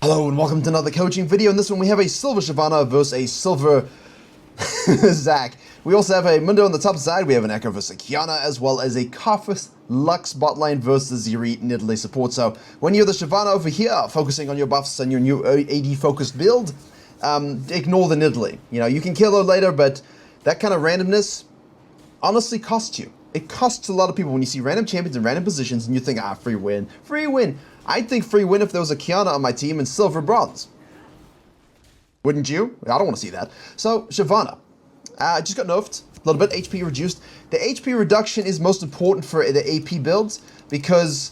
Hello and welcome to another coaching video. In this one we have a silver Shyvana versus a silver Zac. We also have a Mundo on the top side, we have an Echo versus Kiana, as well as a Karthus Lux bot lane versus Ziri Nidalee support. So when you're the Shyvana over here, focusing on your buffs and your new AD focused build, ignore the Nidalee. You know, you can kill her later, but that kind of randomness honestly costs you. It costs a lot of people when you see random champions in random positions and you think, free win. Free win. I'd think free win if there was a Kiana on my team in silver bronze. Wouldn't you? I don't want to see that. So, Shyvana. Just got nerfed. A little bit. HP reduced. The HP reduction is most important for the AP builds because,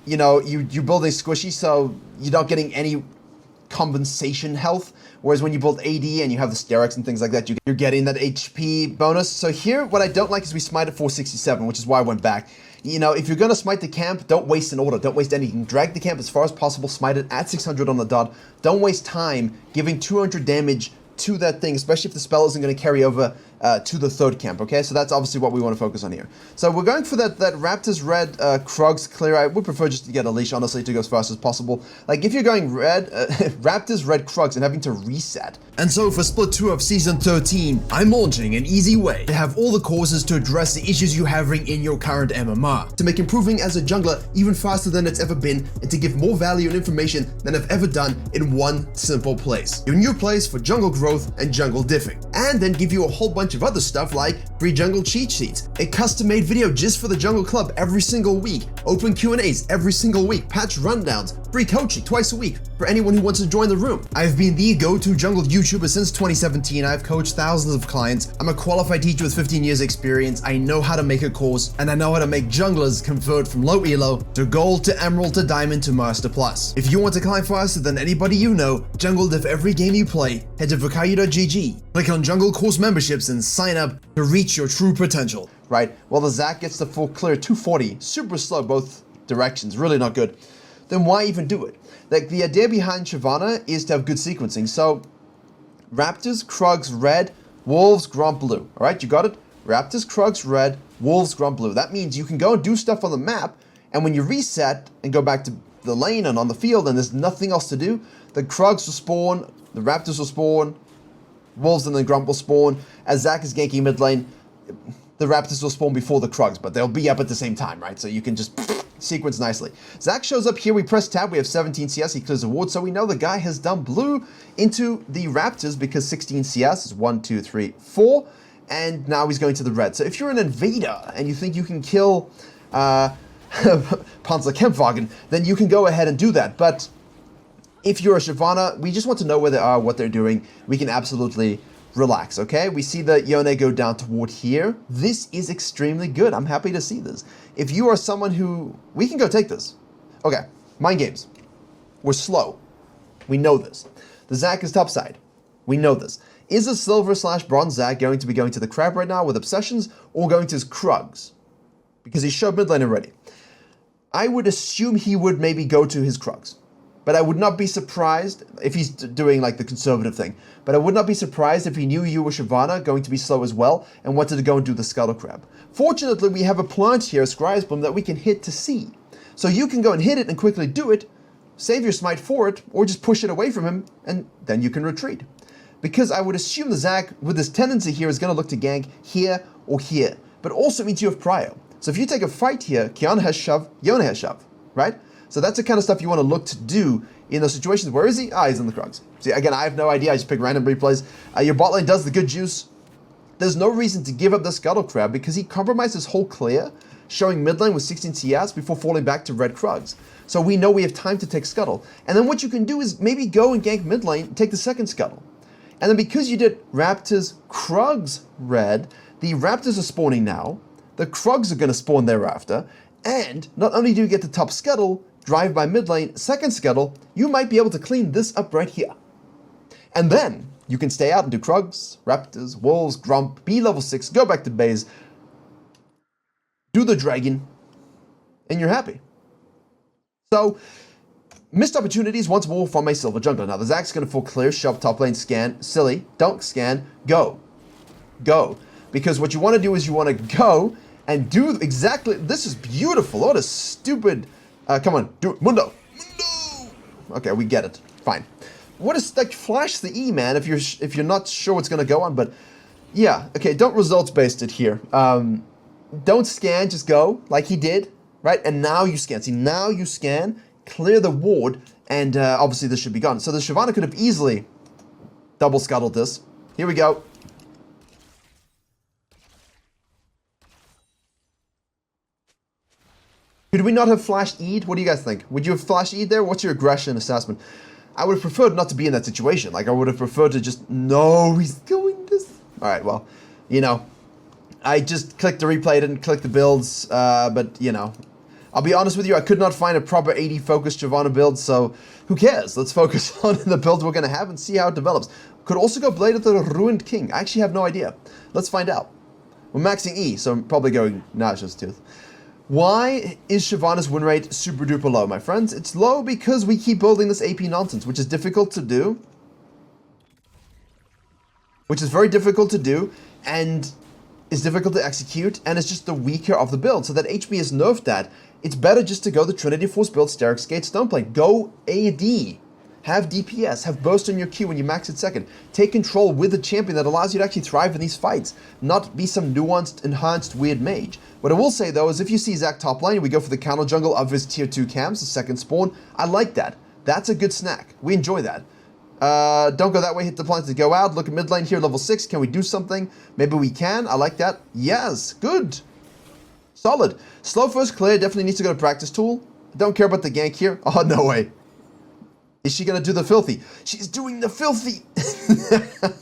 you know, you're building squishy, so you're not getting any compensation health. Whereas when you build AD and you have the Sterex and things like that, you're getting that HP bonus. So here, what I don't like is we smite at 467, which is why I went back. You know, if you're going to smite the camp, don't waste an order. Don't waste anything. Drag the camp as far as possible. Smite it at 600 on the dot. Don't waste time giving 200 damage to that thing, especially if the spell isn't going to carry over to the third camp, okay? So that's obviously what we want to focus on here. So we're going for that Raptors red Krugs clear. I would prefer just to get a leash, honestly, to go as fast as possible. Like, if you're going red, Raptors red Krugs and having to reset. And so for Split 2 of Season 13, I'm launching an easy way to have all the causes to address the issues you're having in your current MMR, to make improving as a jungler even faster than it's ever been, and to give more value and information than I've ever done in one simple place. Your new place for jungle growth and jungle diffing. And then give you a whole bunch of other stuff like free jungle cheat sheets, a custom-made video just for the Jungle Club every single week, open Q&As every single week, patch rundowns, free coaching twice a week for anyone who wants to join the room. I've been the go-to jungle YouTuber since 2017. I've coached thousands of clients. I'm a qualified teacher with 15 years experience. I know how to make a course, and I know how to make junglers convert from low elo to gold to emerald to diamond to master plus. If you want to climb faster than anybody you know, jungle diff every game you play, head to virkayu.gg, click on jungle course memberships and sign up to reach your true potential. Right, well the Zac gets the full clear 240, super slow both directions, really not good. Then why even do it? Like, the idea behind Shyvana is to have good sequencing. So Raptors, Krugs, red, Wolves, Gromp, blue. Alright, you got it? Raptors, Krugs, red, Wolves, Gromp, blue. That means you can go and do stuff on the map, and when you reset and go back to the lane and on the field and there's nothing else to do, the Krugs will spawn, the Raptors will spawn, Wolves and then Gromp will spawn. As Zac is ganking mid lane, the Raptors will spawn before the Krugs, but they'll be up at the same time, right? So you can just sequence nicely. Zac shows up here, we press tab, we have 17 CS, he clears the ward, so we know the guy has done blue into the Raptors because 16 CS is 1, 2, 3, 4, and now he's going to the red. So if you're an invader and you think you can kill Panzerkampfwagen, then you can go ahead and do that, but if you're a Shyvana, we just want to know where they are, what they're doing. We can absolutely relax, okay? We see the Yone go down toward here. This is extremely good. I'm happy to see this. If you are someone who... We can go take this. Okay, mind games. We're slow. We know this. The Zac is topside. We know this. Is a silver/bronze Zac going to be going to the crab right now with obsessions or going to his Krugs? Because he showed mid lane already. I would assume he would maybe go to his Krugs. But I would not be surprised if he's doing like the conservative thing. But I would not be surprised if he knew you were Shyvana going to be slow as well and wanted to go and do the Scuttle Crab. Fortunately, we have a plant here, Scry's Bloom, that we can hit to see. So you can go and hit it and quickly do it, save your smite for it, or just push it away from him, and then you can retreat. Because I would assume the Zac, with his tendency here, is going to look to gank here or here. But also means you have prio. So if you take a fight here, Kiana has shove, Yone has shove, right? So that's the kind of stuff you want to look to do in those situations. Where is he? He's in the Krugs. See, again, I have no idea. I just pick random replays. Your bot lane does the good juice. There's no reason to give up the Scuttle Crab because he compromised his whole clear, showing mid lane with 16 CS before falling back to red Krugs. So we know we have time to take Scuttle. And then what you can do is maybe go and gank mid lane, take the second Scuttle. And then because you did Raptors, Krugs, red, the Raptors are spawning now. The Krugs are going to spawn thereafter. And not only do you get the top Scuttle, drive by mid lane, second Scuttle, you might be able to clean this up right here. And then you can stay out and do Krugs, Raptors, Wolves, Gromp, be level 6, go back to base, do the dragon, and you're happy. So, missed opportunities once more from a silver jungler. Now the Zac's going to full clear, shove top lane, scan, silly, don't scan, go. Go. Because what you want to do is you want to go and do exactly, this is beautiful. What a stupid, come on, do it, Mundo. Okay, we get it. fine. What is, like, flash the E, man, if you're not sure what's gonna go on, but yeah, okay, don't results-based it here. Don't scan, just go, like he did, right? And now you scan. See, now you scan, clear the ward, and obviously this should be gone. So the Shyvana could have easily double scuttled this. Here we go. Could we not have flashed E'd? What do you guys think? Would you have flashed E'd there? What's your aggression assessment? I would have preferred not to be in that situation. Like, I would have preferred to just, no, he's going this. All right, well, you know, I just clicked the replay, didn't click the builds, but, you know, I'll be honest with you, I could not find a proper AD focused Shyvana build, so who cares? Let's focus on the builds we're going to have and see how it develops. Could also go Blade of the Ruined King. I actually have no idea. Let's find out. We're maxing E, so I'm probably going Naja's Tooth. Why is Shyvana's win rate super duper low, my friends? It's low because we keep building this AP nonsense, which is difficult to do. Which is very difficult to do, and is difficult to execute, and it's just the weaker of the build. So that HB is nerfed that. It's better just to go the Trinity Force build, Steric Skate, Stoneplate. Go AD. Have DPS, have burst on your Q when you max it second. Take control with a champion that allows you to actually thrive in these fights, not be some nuanced, enhanced, weird mage. What I will say though is if you see Zac top lane, we go for the counter jungle of his tier 2 camps, the second spawn. I like that. That's a good snack. We enjoy that. Don't go that way, hit the plant to go out. Look at mid lane here, level 6. Can we do something? Maybe we can. I like that. Yes, good. Solid. Slow first clear, definitely needs to go to practice tool. Don't care about the gank here. Oh, no way. Is she going to do the filthy? She's doing the filthy.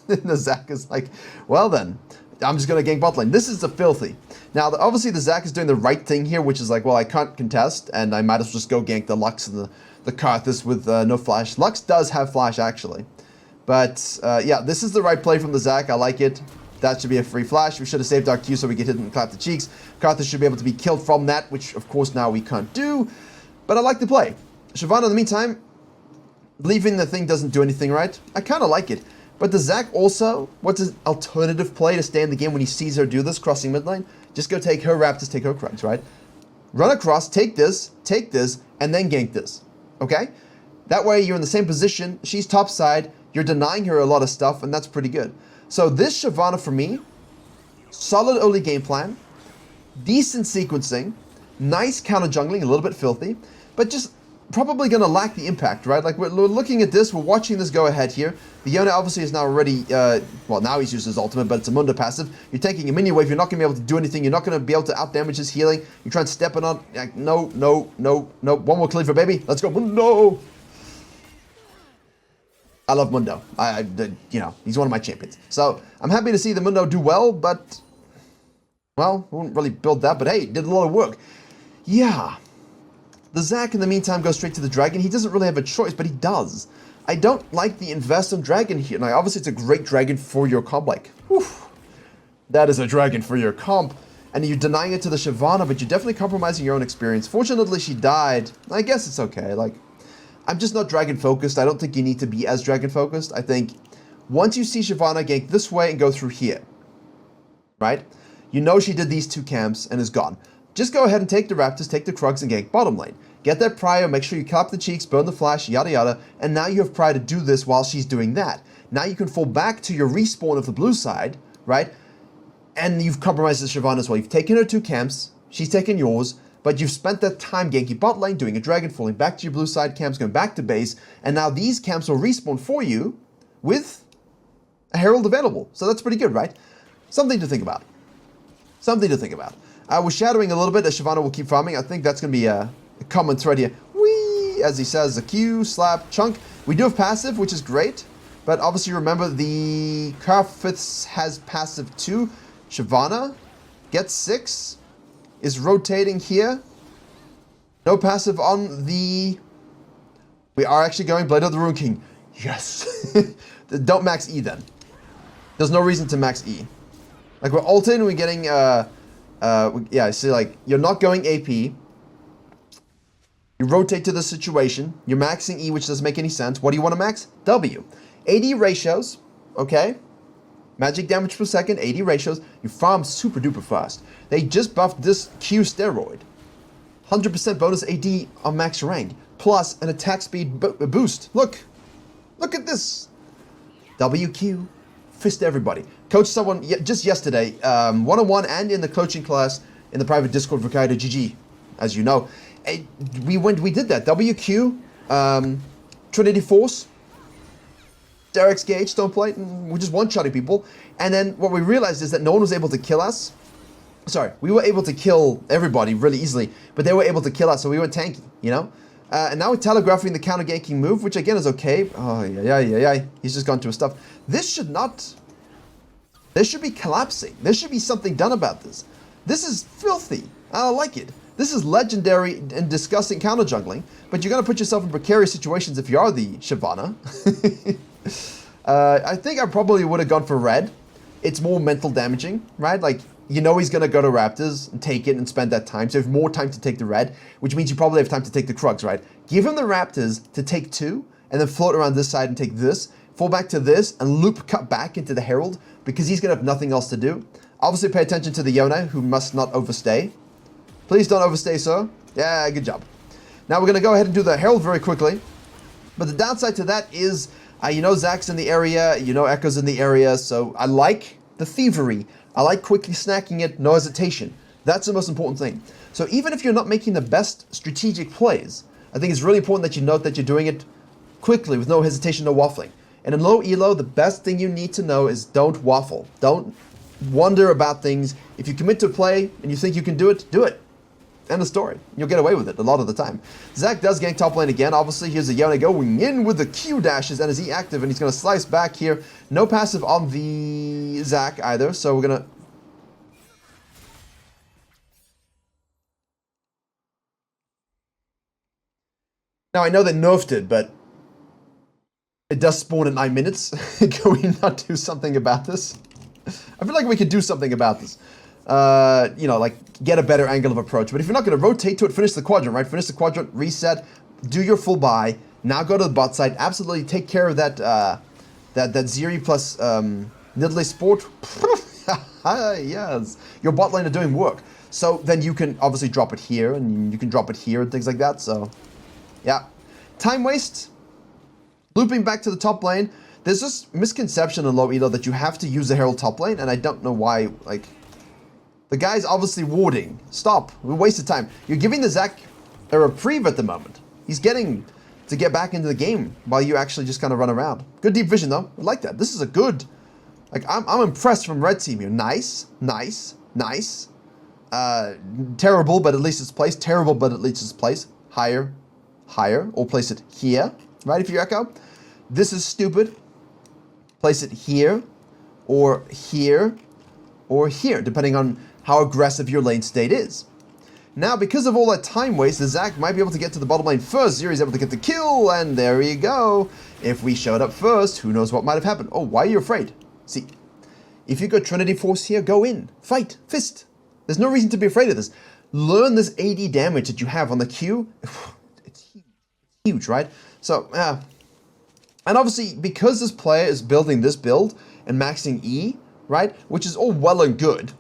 And the Zac is like, well then, I'm just going to gank bot lane. This is the filthy. Now, obviously the Zac is doing the right thing here, which is like, well, I can't contest, and I might as well just go gank the Lux and the Karthus with no flash. Lux does have flash, actually. But, yeah, this is the right play from the Zac. I like it. That should be a free flash. We should have saved our Q so we get hit and clap the cheeks. Karthus should be able to be killed from that, which, of course, now we can't do. But I like the play. Shyvana, in the meantime, leaving the thing doesn't do anything right. I kind of like it. But the Zac also, what's his alternative play to stay in the game when he sees her do this, crossing mid lane? Just go take her Raptors, take her Krugs, right? Run across, take this, and then gank this. Okay? That way you're in the same position, she's top side, you're denying her a lot of stuff, and that's pretty good. So this Shyvana for me, solid early game plan, decent sequencing, nice counter jungling, a little bit filthy, but just probably going to lack the impact, right? Like, we're looking at this, we're watching this go ahead here. The Yona obviously is now already, well, now he's used his ultimate, but it's a Mundo passive. You're taking a minion wave, you're not going to be able to do anything, you're not going to be able to out-damage his healing. You're trying to step it on, like, no. One more cleaver, baby. Let's go, Mundo! I love Mundo. You know, he's one of my champions. So, I'm happy to see the Mundo do well, but, well, we won't really build that, but hey, did a lot of work. Yeah. The Zac, in the meantime, goes straight to the dragon. He doesn't really have a choice, but he does. I don't like the invest on dragon here. Now, obviously, it's a great dragon for your comp. Like, whew, that is a dragon for your comp. And you're denying it to the Shyvana, but you're definitely compromising your own experience. Fortunately, she died. I guess it's okay. Like, I'm just not dragon-focused. I don't think you need to be as dragon-focused. I think once you see Shyvana gank this way and go through here, right? You know she did these two camps and is gone. Just go ahead and take the Raptors, take the Krugs, and gank bottom lane. Get that Prio, make sure you clap the cheeks, burn the flash, yada yada, and now you have Prio to do this while she's doing that. Now you can fall back to your respawn of the blue side, right? And you've compromised the Shyvana as well. You've taken her two camps, she's taken yours, but you've spent that time ganking bot lane, doing a dragon, falling back to your blue side camps, going back to base, and now these camps will respawn for you with a Herald available. So that's pretty good, right? Something to think about. Something to think about. We're shadowing a little bit as Shyvana will keep farming. I think that's going to be a common thread here. Whee! As he says, a Q, slap, chunk. We do have passive, which is great. But obviously remember the Karthus has passive too. Shyvana gets 6. Is rotating here. No passive on the... We are actually going Blade of the Ruined King. Yes! Don't max E then. There's no reason to max E. Like, we're ulting and we're getting... yeah, see, like, you're not going AP. You rotate to the situation. You're maxing E, which doesn't make any sense. What do you want to max? W. AD ratios, okay? Magic damage per second, AD ratios. You farm super duper fast. They just buffed this Q steroid. 100% bonus AD on max rank. Plus an attack speed boost. Look, Look at this. WQ. Fist everybody. Coach someone just yesterday, one-on-one and in the coaching class in the private Discord Virkayu GG, as you know. We did that. WQ, Trinity Force, Derek's Gage, Stoneplate, and we're just one-shotting people. And then what we realized is that no one was able to kill us. Sorry, we were able to kill everybody really easily, but they were able to kill us, so we went tanky, you know? And now we're telegraphing the counter-ganking move, which again is okay. Oh, yeah. He's just gone to his stuff. This should not... This should be collapsing. There should be something done about this. This is filthy. I don't like it. This is legendary and disgusting counter-jungling, but you're going to put yourself in precarious situations if you are the Shyvana. I think I probably would have gone for red. It's more mental damaging, right? Like, you know he's going to go to Raptors and take it and spend that time. So you have more time to take the red, which means you probably have time to take the Krugs, right? Give him the Raptors to take 2, and then float around this side and take this, fall back to this, and loop cut back into the Herald, because he's going to have nothing else to do. Obviously pay attention to the Yone, who must not overstay. Please don't overstay, sir. Yeah, good job. Now we're going to go ahead and do the Herald very quickly. But the downside to that is, you know Zac's in the area, you know Echo's in the area, so I like the thievery. I like quickly snacking it, no hesitation. That's the most important thing. So even if you're not making the best strategic plays, I think it's really important that you note that you're doing it quickly with no hesitation, no waffling. And in low elo, the best thing you need to know is don't waffle. Don't wonder about things. If you commit to a play and you think you can do it, do it. End of story. You'll get away with it a lot of the time. Zac does gank top lane again. Obviously, here's a Yone going in with the Q dashes and is he active, and he's going to slice back here. No passive on the Zac either, so we're going to... Now, I know they nerfed it, but it does spawn in 9 minutes. Can we not do something about this? I feel like we could do something about this. You know, like, get a better angle of approach. But if you're not going to rotate to it, finish the quadrant, right? Finish the quadrant, reset, do your full buy. Now go to the bot side. Absolutely take care of that, that Zeri plus Nidalee Sport. Yes. Your bot lane are doing work. So then you can obviously drop it here, and you can drop it here, and things like that. So, yeah. Time waste. Looping back to the top lane. There's this misconception in low elo that you have to use the Herald top lane, and I don't know why, like... The guy's obviously warding. Stop. We wasted time. You're giving the Zac a reprieve at the moment. He's getting to get back into the game while you actually just kind of run around. Good deep vision, though. I like that. This is a good... Like, I'm impressed from red team here. Nice. Terrible, but at least it's placed. Terrible, but at least it's placed. Higher. Or place it here. Right, if you echo. This is stupid. Place it here. Or here. Or here, depending on how aggressive your lane state is. Now, because of all that time waste, the Zac might be able to get to the bottom lane first. Zeri's able to get the kill, and there you go. If we showed up first, who knows what might have happened. Oh, why are you afraid? See, if you got Trinity Force here, go in. Fight. Fist. There's no reason to be afraid of this. Learn this AD damage that you have on the Q. It's huge, right? So, and obviously, because this player is building this build and maxing E, right? Which is all well and good,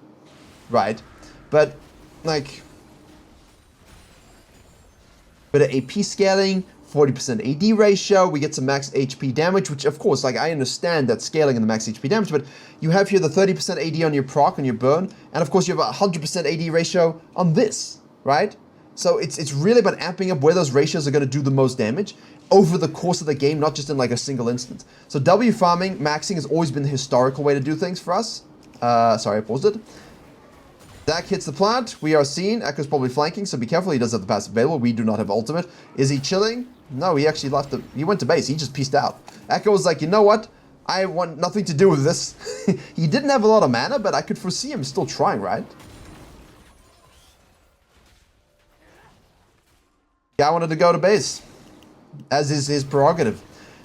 right? But, like, bit of AP scaling, 40% AD ratio, we get some max HP damage, which, of course, like, I understand that scaling and the max HP damage, but you have here the 30% AD on your proc, on your burn, and, of course, you have a 100% AD ratio on this, right? So it's really about amping up where those ratios are going to do the most damage over the course of the game, not just in like a single instance. So W farming, maxing has always been the historical way to do things for us. Sorry, I paused it. Zac hits the plant. We are seen. Echo's probably flanking, so be careful. He does have the passive available. We do not have ultimate. Is he chilling? No, he actually left. He went to base. He just pieced out. Echo was like, you know what? I want nothing to do with this. He didn't have a lot of mana, but I could foresee him still trying, right? Guy wanted to go to base, as is his prerogative.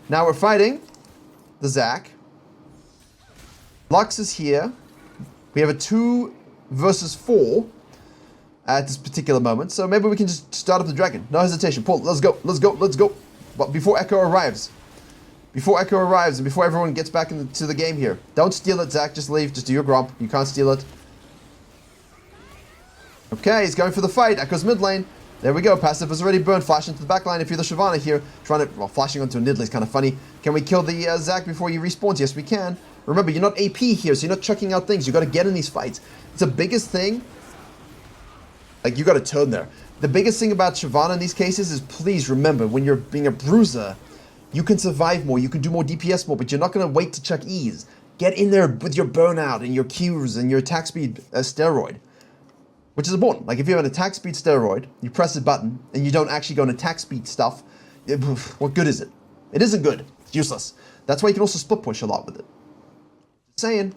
Now we're fighting the Zac. Lux is here. We have a 2 versus 4 at this particular moment, so maybe we can just start up the dragon. No hesitation. Pull. Let's go. But before Echo arrives. And before everyone gets back into the game here. Don't steal it, Zac. Just leave. Just do your gromp. You can't steal it. Okay, he's going for the fight. Echo's mid lane. There we go. Passive is already burned. Flash into the backline. If you're the Shyvana here, trying to... Well, flashing onto a Nidalee is kind of funny. Can we kill the Zac before he respawns? Yes, we can. Remember, you're not AP here, so you're not chucking out things. You got to get in these fights. It's the biggest thing. Like, you got to turn there. The biggest thing about Shyvana in these cases is, please remember, when you're being a bruiser, you can survive more, you can do more DPS more, but you're not going to wait to chuck E's. Get in there with your burnout and your Qs and your attack speed steroid. Which is important. Like, if you have an attack speed steroid, you press a button, and you don't actually go on attack speed stuff, what good is it? It isn't good. It's useless. That's why you can also split push a lot with it. Just saying.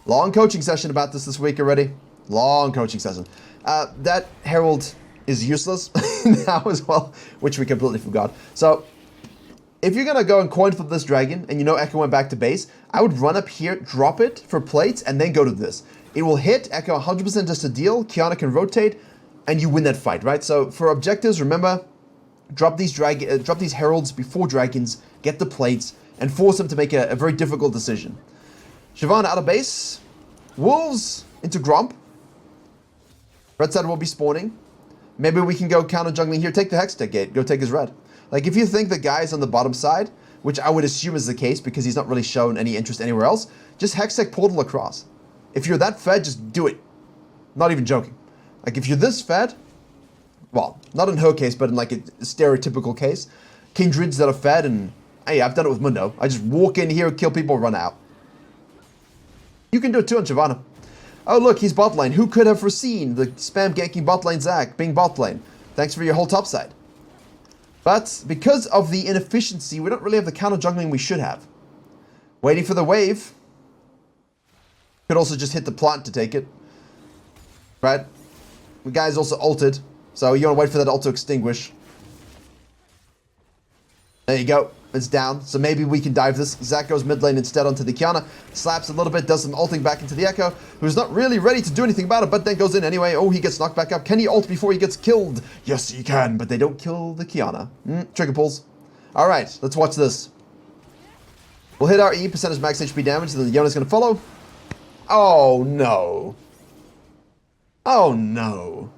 Long coaching session about this week already. Long coaching session. That Herald is useless now as well, which we completely forgot. So, if you're going to go and coin flip this dragon, and you know Echo went back to base, I would run up here, drop it for plates, and then go to this. It will hit, Echo 100% just a deal, Qiyana can rotate, and you win that fight, right? So for objectives, remember, drop these heralds before dragons, get the plates, and force them to make a very difficult decision. Shyvana out of base, wolves into Gromp. Red side will be spawning. Maybe we can go counter jungling here, take the Hextech gate, go take his red. Like, if you think the guy's on the bottom side, which I would assume is the case because he's not really shown any interest anywhere else, just Hextech portal across. If you're that fed, just do it. Not even joking. Like, if you're this fed, well, not in her case, but in like a stereotypical case, kindreds that are fed, and hey, I've done it with Mundo. I just walk in here, kill people, run out. You can do it too on Shyvana. Oh, look, he's bot lane. Who could have foreseen the spam ganking bot lane Zac being bot lane? Thanks for your whole top side. But because of the inefficiency, we don't really have the counter jungling we should have. Waiting for the wave. Could also just hit the plant to take it. Right? The guy's also ulted. So you want to wait for that ult to extinguish. There you go. It's down. So maybe we can dive this. Zac goes mid lane instead onto the Qiyana. Slaps a little bit. Does some ulting back into the Echo. Who's not really ready to do anything about it. But then goes in anyway. Oh, he gets knocked back up. Can he ult before he gets killed? Yes, he can. But they don't kill the Qiyana. Trigger pulls. Alright. Let's watch this. We'll hit our E. Percentage max HP damage. And then Yona's going to follow. Oh, no. Oh, no.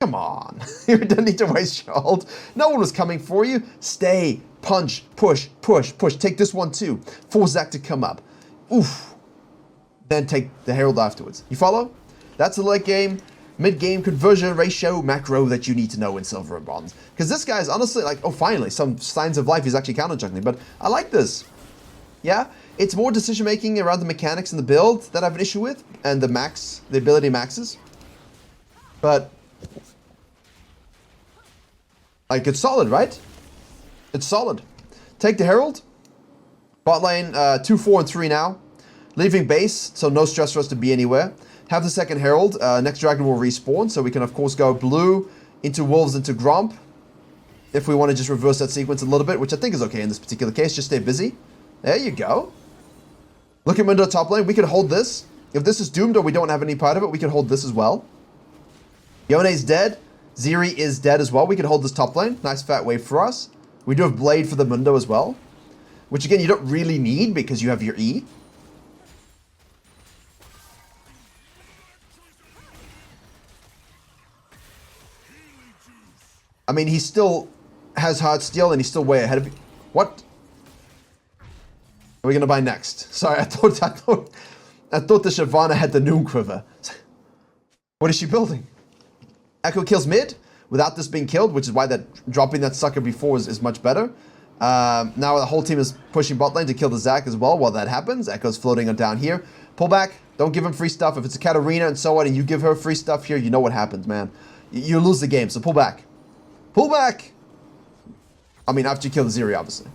Come on. You don't need to waste your ult. No one was coming for you. Stay. Punch. Push. Push. Push. Take this one, too. Force Zac to come up. Oof. Then take the Herald afterwards. You follow? That's the late game, mid-game conversion ratio macro that you need to know in Silver and Bronze. Because this guy's honestly like, oh, finally, some signs of life. He's actually counter-jungling. But I like this. Yeah? It's more decision-making around the mechanics and the build that I have an issue with, and the ability maxes. But, like, it's solid, right? It's solid. Take the Herald. Bot lane, 2, 4, and 3 now. Leaving base, so no stress for us to be anywhere. Have the second Herald. Next dragon will respawn, so we can, of course, go blue into wolves into Gromp. If we want to just reverse that sequence a little bit, which I think is okay in this particular case. Just stay busy. There you go. Look at Mundo top lane. We could hold this. If this is doomed or we don't have any part of it, we can hold this as well. Yone's dead. Zeri is dead as well. We can hold this top lane. Nice fat wave for us. We do have Blade for the Mundo as well. Which again, you don't really need because you have your E. I mean, he still has Heartsteel and he's still way ahead of you. What? Are we gonna buy next? Sorry, I thought the Shyvana had the Noon Quiver. What is she building? Echo kills mid without this being killed, which is why that dropping that sucker before is much better. Now the whole team is pushing bot lane to kill the Zac as well. While that happens, Echo's floating on down here. Pull back. Don't give him free stuff. If it's a Katarina and so on, and you give her free stuff here, you know what happens, man. You lose the game. So pull back. Pull back. I mean, after you kill the Zeri, obviously.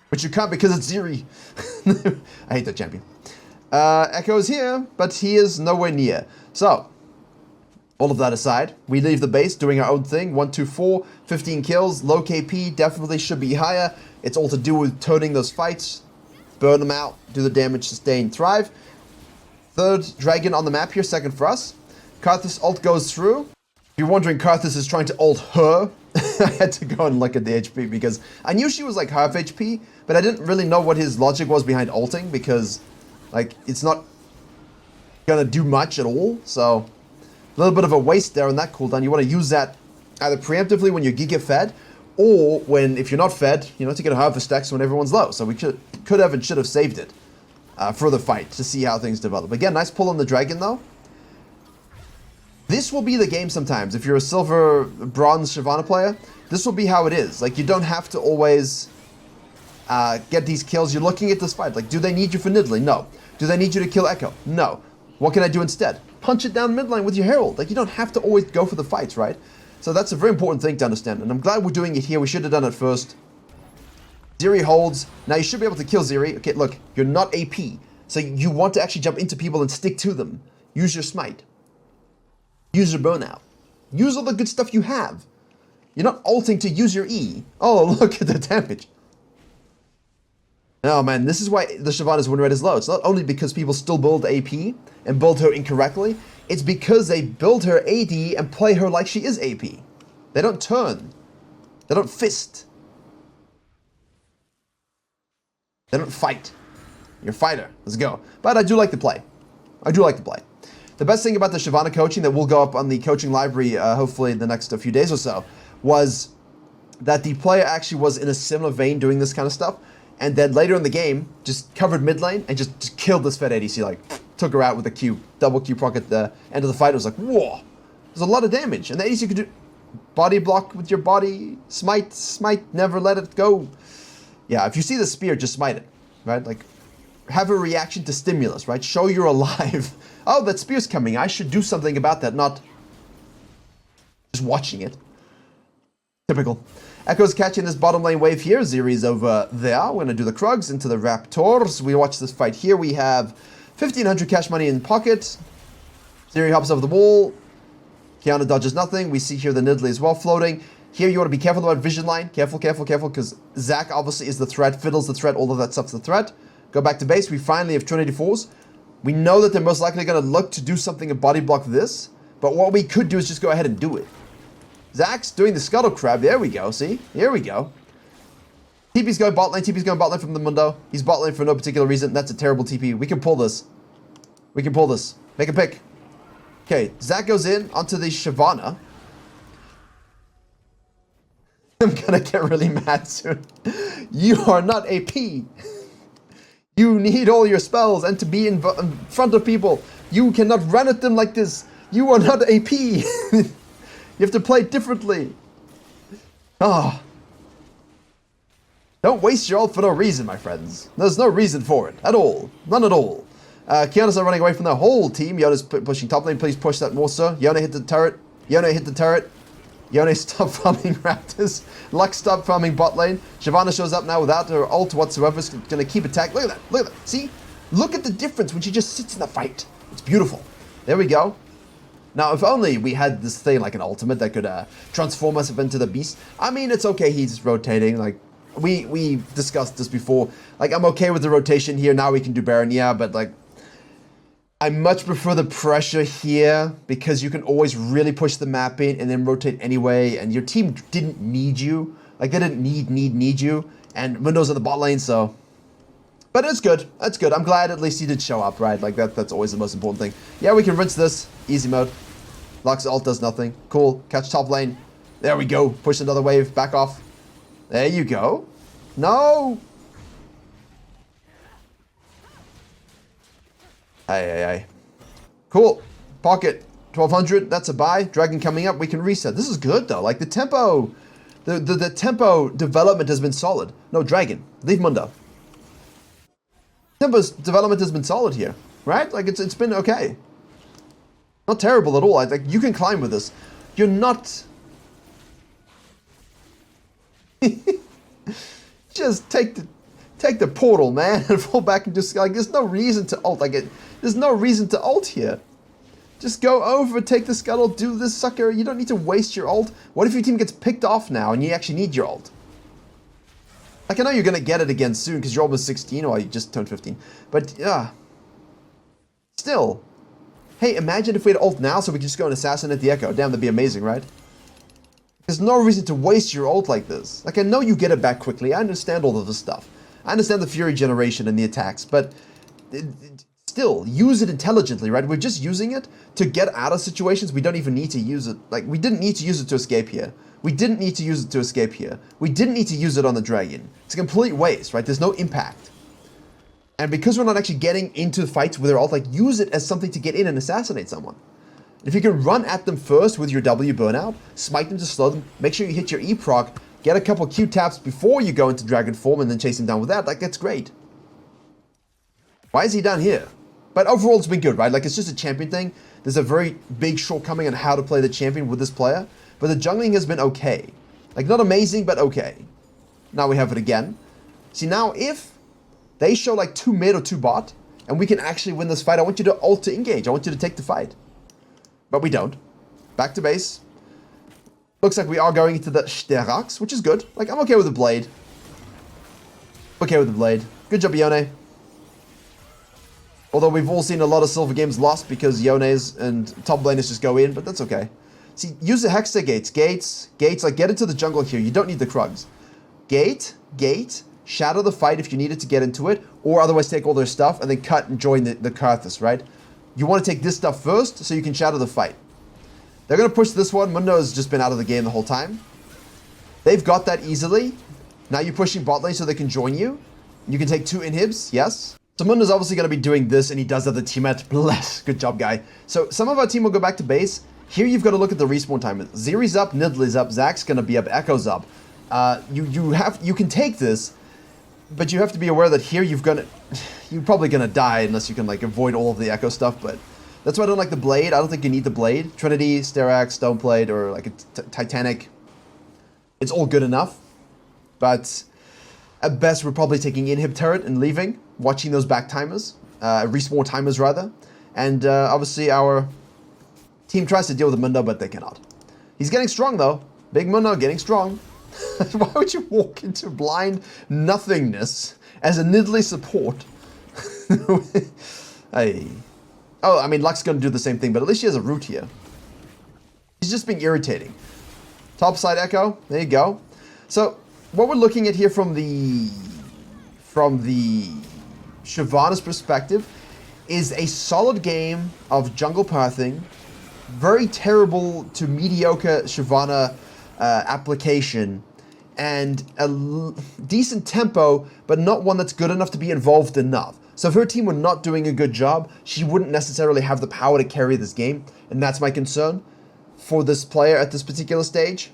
But you can't because it's Zeri. I hate that champion. Echo is here, but he is nowhere near. So, all of that aside, we leave the base doing our own thing. 1, 2, 4, 15 kills, low KP, definitely should be higher. It's all to do with turning those fights, burn them out, do the damage, sustain, thrive. Third dragon on the map here, second for us. Karthus ult goes through. If you're wondering, Karthus is trying to ult her. I had to go and look at the HP because I knew she was like half HP, but I didn't really know what his logic was behind ulting because, like, it's not... gonna do much at all. So a little bit of a waste there on that cooldown. You want to use that either preemptively when your gear get fed, or when, if you're not fed, you know, to get a harvest stacks when everyone's low. So we could have and should have saved it for the fight to see how things develop. Again, nice pull on the dragon though. This will be the game sometimes. If you're a silver, bronze Shyvana player, this will be how it is. Like, you don't have to always get these kills. You're looking at this fight. Like, do they need you for Nidalee? No. Do they need you to kill Echo? No. What can I do instead? Punch it down mid lane with your Herald. Like, you don't have to always go for the fights, right? So that's a very important thing to understand. And I'm glad we're doing it here. We should have done it first. Zeri holds. Now, you should be able to kill Zeri. Okay, look, you're not AP. So you want to actually jump into people and stick to them. Use your smite. Use your burnout. Use all the good stuff you have. You're not ulting to use your E. Oh, look at the damage. Oh man, this is why the Shyvana's win rate is low. It's not only because people still build AP and build her incorrectly. It's because they build her AD and play her like she is AP. They don't turn. They don't fist. They don't fight. You're a fighter. Let's go. But I do like the play. I do like the play. The best thing about the Shyvana coaching that will go up on the coaching library, hopefully in the next few days or so, was that the player actually was in a similar vein doing this kind of stuff, and then later in the game, just covered mid lane and just killed this fed ADC, like, took her out with a Q, double Q proc at the end of the fight. It was like, whoa, there's a lot of damage. And the ADC could do body block with your body, smite, never let it go. Yeah, if you see the spear, just smite it, right? Like, have a reaction to stimulus, right? Show you're alive. Oh, that spear's coming. I should do something about that, not just watching it. Typical. Echo's catching this bottom lane wave here. Zeri's over there. We're going to do the Krugs into the Raptors. We watch this fight here. We have 1,500 cash money in pocket. Zeri hops over the wall. Kiana dodges nothing. We see here the Nidalee as well floating. Here you want to be careful about vision line. Careful, because Zac obviously is the threat. Fiddle's the threat. All of that stuff's the threat. Go back to base. We finally have 284s. We know that they're most likely going to look to do something and body block this. But what we could do is just go ahead and do it. Zac's doing the scuttle crab. There we go. See? Here we go. TP's going bot lane. TP's going bot lane from the Mundo. He's bot lane for no particular reason. That's a terrible TP. We can pull this. We can pull this. Make a pick. Okay. Zac goes in onto the Shyvana. I'm going to get really mad soon. You are not AP. You need all your spells and to be in front of people. You cannot run at them like this. You are not AP. You have to play differently. Ah. Don't waste your ult for no reason, my friends. There's no reason for it. At all. None at all. Kiana's not running away from the whole team. Yona's pushing top lane. Please push that more, sir. Yona hit the turret. Yona hit the turret. Yona, stop farming Raptors. Lux, stop farming bot lane. Shyvana shows up now without her ult whatsoever. It's going to keep attack. Look at that. Look at that. See? Look at the difference when she just sits in the fight. It's beautiful. There we go. Now, if only we had this thing like an ultimate that could transform us into the beast. I mean, it's okay. He's rotating. Like, we discussed this before. Like, I'm okay with the rotation here. Now we can do Baron. Yeah, but like, I much prefer the pressure here because you can always really push the map in and then rotate anyway. And your team didn't need you. Like, they didn't need you. And Windows in the bot lane, so. But it's good. That's good. I'm glad at least he did show up, right? Like, that's always the most important thing. Yeah, we can rinse this. Easy mode. Lux ult does nothing. Cool. Catch top lane. There we go. Push another wave. Back off. There you go. No. Aye. Cool. Pocket. 1,200. That's a buy. Dragon coming up. We can reset. This is good, though. Like, the tempo... The tempo development has been solid. No, Dragon. Leave Mundo. Tempo's development has been solid here. Right? Like, it's been okay. Not terrible at all. Like, you can climb with this. You're not... Just take the portal, man, and fall back and just, like, there's no reason to ult. Like, there's no reason to ult here. Just go over, take the scuttle, do this sucker. You don't need to waste your ult. What if your team gets picked off now and you actually need your ult? Like, I know you're going to get it again soon because you're almost 16, or you just turned 15. But, yeah. Still. Hey, imagine if we had ult now so we could just go and assassinate the Echo. Damn, that'd be amazing, right? There's no reason to waste your ult like this. Like, I know you get it back quickly. I understand all of this stuff. I understand the Fury generation and the attacks, but still, use it intelligently, right? We're just using it to get out of situations we don't even need to use it. Like, we didn't need to use it to escape here. We didn't need to use it to escape here. We didn't need to use it on the dragon. It's a complete waste, right? There's no impact. And because we're not actually getting into fights with their ult, like, use it as something to get in and assassinate someone. If you can run at them first with your W burnout, smite them to slow them, make sure you hit your E proc, get a couple Q taps before you go into dragon form and then chase him down with that, like, that's great. Why is he down here? But overall, it's been good, right? Like, it's just a champion thing. There's a very big shortcoming on how to play the champion with this player. But the jungling has been okay. Like, not amazing, but okay. Now we have it again. See, now if they show, like, 2 mid or 2 bot, and we can actually win this fight, I want you to ult to engage. I want you to take the fight. But we don't. Back to base. Looks like we are going into the Sterax, which is good. Like, I'm okay with the blade. Okay with the blade. Good job, Yone. Although we've all seen a lot of silver games lost because Yones and top laners just go in, but that's okay. See, use the Hextech gates. Gates, like, get into the jungle here. You don't need the Krugs. Gate, shadow the fight if you needed to get into it, or otherwise take all their stuff and then cut and join the Karthus, right? You want to take this stuff first so you can shadow the fight. They're going to push this one. Mundo has just been out of the game the whole time. They've got that easily. Now you're pushing bot lane so they can join you. You can take 2 inhibs, yes. So Mundo's obviously going to be doing this, and he does have the teammate. Bless. Good job, guy. So some of our team will go back to base. Here you've got to look at the respawn time. Ziri's up, Nidalee up, Zac's going to be up, Echo's up. You can take this, but you have to be aware that here you're probably going to die unless you can, like, avoid all of the Echo stuff, but that's why I don't like the blade. I don't think you need the blade. Trinity, Sterax, Stoneblade, or like a Titanic. It's all good enough, but at best we're probably taking inhib turret and leaving, watching those back timers, respawn timers rather, and obviously our team tries to deal with the Mundo, but they cannot. He's getting strong though. Big Mundo getting strong. Why would you walk into blind nothingness as a Nidalee support? Hey. Oh, I mean, Luck's going to do the same thing, but at least she has a root here. He's just being irritating. Top side Echo. There you go. So, what we're looking at here from the Shyvana's perspective is a solid game of jungle pathing. Very terrible to mediocre Shyvana application. And a decent tempo, but not one that's good enough to be involved enough. So if her team were not doing a good job, she wouldn't necessarily have the power to carry this game. And that's my concern for this player at this particular stage.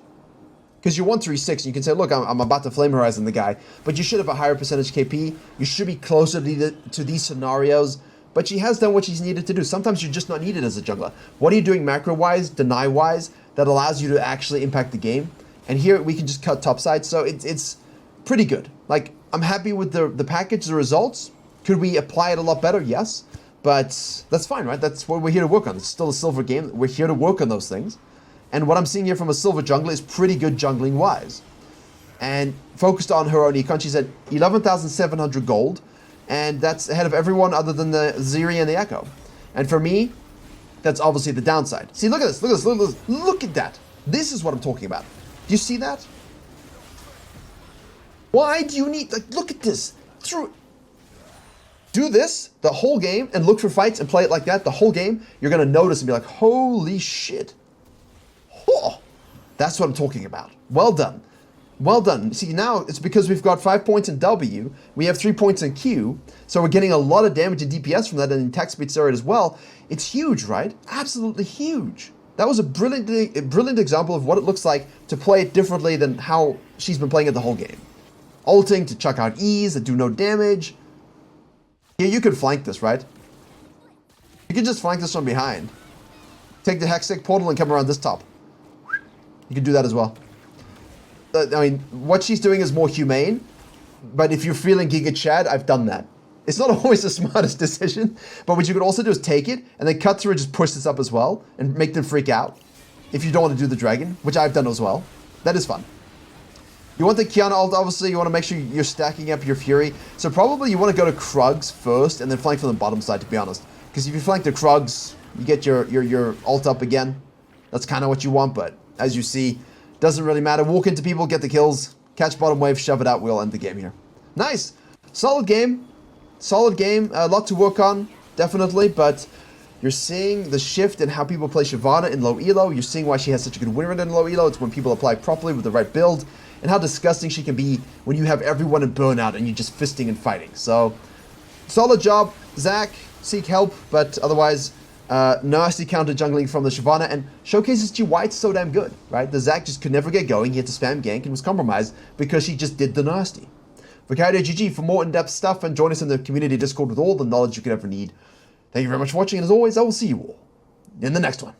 Because you're 136 and you can say, look, I'm about to Flame Horizon the guy. But you should have a higher percentage KP. You should be closer to these scenarios. But she has done what she's needed to do. Sometimes you're just not needed as a jungler. What are you doing macro-wise, deny-wise, that allows you to actually impact the game? And here we can just cut topside. So it's pretty good. Like, I'm happy with the package, the results. Could we apply it a lot better? Yes. But that's fine, right? That's what we're here to work on. It's still a silver game. We're here to work on those things. And what I'm seeing here from a silver jungler is pretty good jungling-wise. And focused on her own econ, she's at 11,700 gold. And that's ahead of everyone other than the Ziri and the Echo. And for me, that's obviously the downside. See, look at this. Look at this. Look at this. Look at that. This is what I'm talking about. Do you see that? Why do you need... Like, look at this. Do this the whole game and look for fights and play it like that the whole game. You're going to notice and be like, holy shit. Oh, that's what I'm talking about. Well done. Well done. See, now it's because we've got 5 points in W. We have 3 points in Q. So we're getting a lot of damage in DPS from that and in attack speed steroid as well. It's huge, right? Absolutely huge. That was a brilliant example of what it looks like to play it differently than how she's been playing it the whole game. Ulting to chuck out E's that do no damage. Here, you could flank this, right? You could just flank this from behind. Take the Hextech portal and come around this top. You can do that as well. I mean, what she's doing is more humane, but if you're feeling Giga Chad, I've done that. It's not always the smartest decision, but what you could also do is take it and then cut through and just push this up as well and make them freak out if you don't want to do the dragon, which I've done as well. That is fun. You want the Kiana ult, obviously, you want to make sure you're stacking up your Fury. So probably you want to go to Krugs first and then flank from the bottom side, to be honest. Because if you flank the Krugs, you get your ult up again. That's kind of what you want, but as you see, doesn't really matter. Walk into people, get the kills, catch bottom wave, shove it out, we'll end the game here. Nice. Solid game. Solid game. A lot to work on. definitely, but you're seeing the shift in how people play Shyvana in low elo. You're seeing why she has such a good win rate in low elo. It's when people apply properly with the right build, and how disgusting she can be when you have everyone in burnout and you're just fisting and fighting. So, solid job, Zac. Seek help, but otherwise, nasty counter jungling from the Shyvana, and showcases to you why it's so damn good, right? The Zac just could never get going. He had to spam gank and was compromised because she just did the nasty. Virkayu GG for more in-depth stuff, and join us in the community Discord with all the knowledge you could ever need. Thank you very much for watching, and as always, I will see you all in the next one.